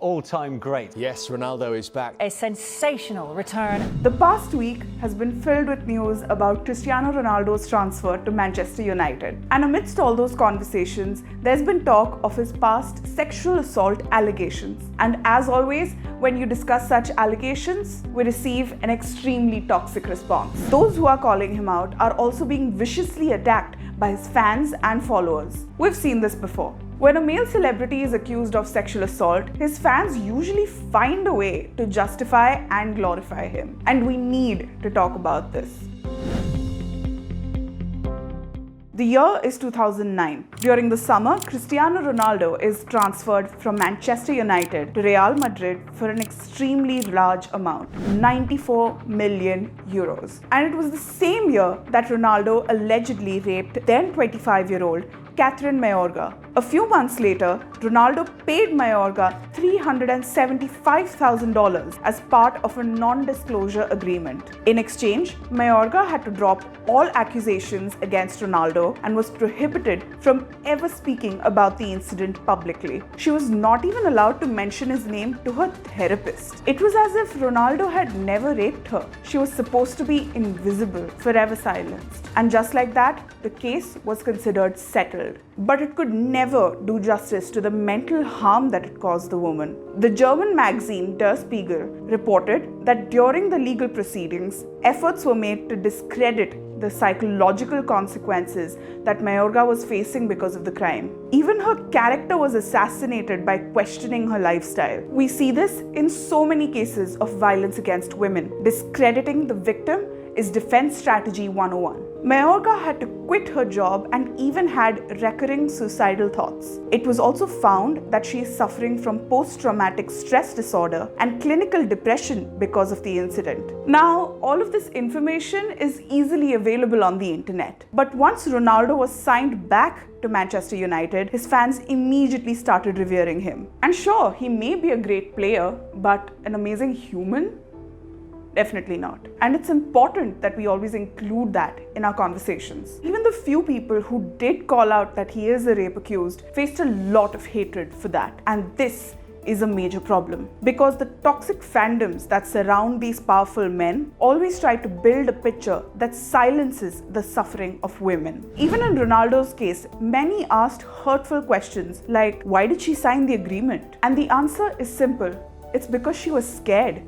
all-time great. Yes, Ronaldo is back. A sensational return. The past week has been filled with news about Cristiano Ronaldo's transfer to Manchester United. And amidst all those conversations, there's been talk of his past sexual assault allegations. And as always, when you discuss such allegations, we receive an extremely toxic response. Those who are calling him out are also being viciously attacked by his fans and followers. We've seen this before. When a male celebrity is accused of sexual assault, his fans usually find a way to justify and glorify him. And we need to talk about this. The year is 2009. During the summer, Cristiano Ronaldo is transferred from Manchester United to Real Madrid for an extremely large amount, 94 million euros. And it was the same year that Ronaldo allegedly raped then 25-year-old Catherine Mayorga. A few months later, Ronaldo paid Mayorga $375,000 as part of a non-disclosure agreement. In exchange, Mayorga had to drop all accusations against Ronaldo and was prohibited from ever speaking about the incident publicly. She was not even allowed to mention his name to her therapist. It was as if Ronaldo had never raped her. She was supposed to be invisible, forever silenced. And just like that, the case was considered settled. But it could never do justice to the mental harm that it caused the woman. The German magazine Der Spiegel reported that during the legal proceedings, efforts were made to discredit the psychological consequences that Mayorga was facing because of the crime. Even her character was assassinated by questioning her lifestyle. We see this in so many cases of violence against women. Discrediting the victim is defense strategy 101. Mayorga had to quit her job and even had recurring suicidal thoughts. It was also found that she is suffering from post-traumatic stress disorder and clinical depression because of the incident. Now, all of this information is easily available on the internet. But once Ronaldo was signed back to Manchester United, his fans immediately started revering him. And sure, he may be a great player, but an amazing human? Definitely not. And it's important that we always include that in our conversations. Even the few people who did call out that he is a rape accused faced a lot of hatred for that. And this is a major problem because the toxic fandoms that surround these powerful men always try to build a picture that silences the suffering of women. Even in Ronaldo's case, many asked hurtful questions like, why did she sign the agreement? And the answer is simple. It's because she was scared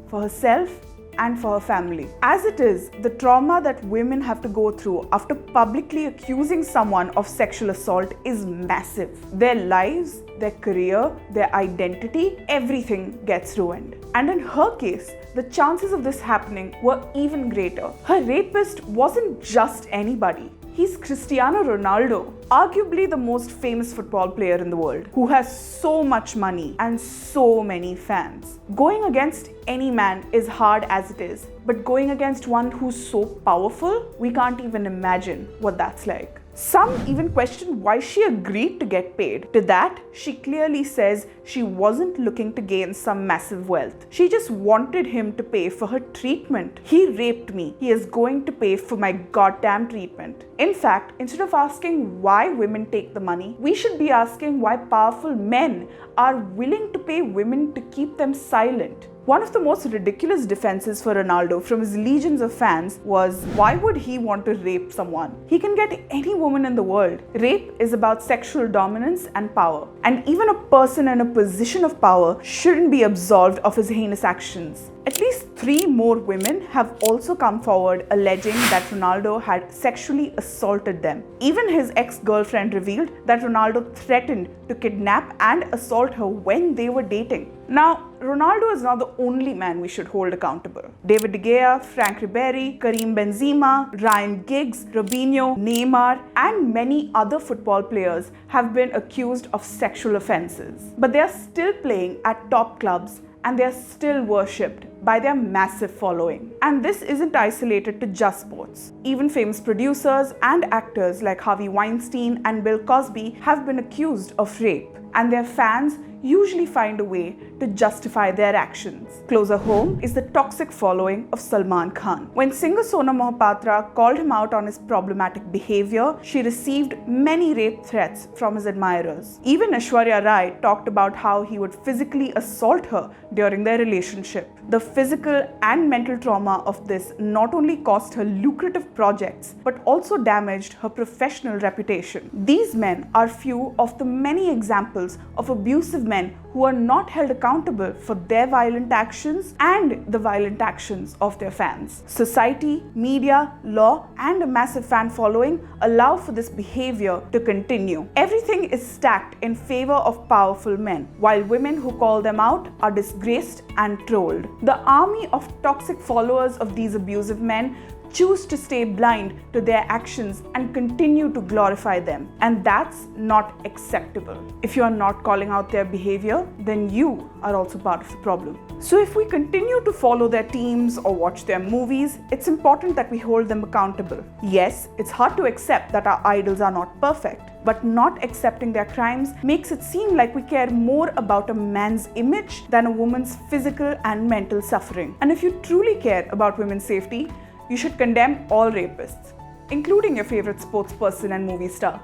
for herself and for her family. As it is, the trauma that women have to go through after publicly accusing someone of sexual assault is massive. Their lives, their career, their identity, everything gets ruined. And in her case, the chances of this happening were even greater. Her rapist wasn't just anybody. He's Cristiano Ronaldo, arguably the most famous football player in the world, who has so much money and so many fans. Going against any man is hard as it is, but going against one who's so powerful, we can't even imagine what that's like. Some even question why she agreed to get paid. To that, she clearly says she wasn't looking to gain some massive wealth. She just wanted him to pay for her treatment. He raped me. He is going to pay for my goddamn treatment. In fact, instead of asking why women take the money, we should be asking why powerful men are willing to pay women to keep them silent. One of the most ridiculous defenses for Ronaldo from his legions of fans was, why would he want to rape someone? He can get any woman in the world. Rape is about sexual dominance and power. And even a person in a position of power shouldn't be absolved of his heinous actions. At least 3 more women have also come forward alleging that Ronaldo had sexually assaulted them. Even his ex-girlfriend revealed that Ronaldo threatened to kidnap and assault her when they were dating. Now, Ronaldo is not the only man we should hold accountable. David De Gea, Frank Ribery, Karim Benzema, Ryan Giggs, Robinho, Neymar, and many other football players have been accused of sexual offenses. But they are still playing at top clubs and they are still worshipped by their massive following. And this isn't isolated to just sports. Even famous producers and actors like Harvey Weinstein and Bill Cosby have been accused of rape, and their fans usually find a way to justify their actions. Closer home is the toxic following of Salman Khan. When singer Sonam Mohapatra called him out on his problematic behavior, she received many rape threats from his admirers. Even Aishwarya Rai talked about how he would physically assault her during their relationship. The physical and mental trauma of this not only cost her lucrative projects, but also damaged her professional reputation. These men are few of the many examples of abusive men who are not held accountable for their violent actions and the violent actions of their fans. Society, media, law, and a massive fan following allow for this behavior to continue. Everything is stacked in favor of powerful men, while women who call them out are disgraced and trolled. The army of toxic followers of these abusive men choose to stay blind to their actions and continue to glorify them. And that's not acceptable. If you are not calling out their behavior, then you are also part of the problem. So if we continue to follow their teams or watch their movies, it's important that we hold them accountable. Yes, it's hard to accept that our idols are not perfect, but not accepting their crimes makes it seem like we care more about a man's image than a woman's physical and mental suffering. And if you truly care about women's safety, you should condemn all rapists, including your favorite sportsperson and movie star.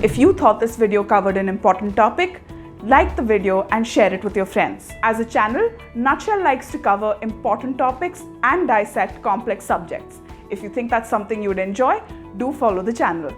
If you thought this video covered an important topic, like the video and share it with your friends. As a channel, Nutshell likes to cover important topics and dissect complex subjects. If you think that's something you would enjoy, do follow the channel.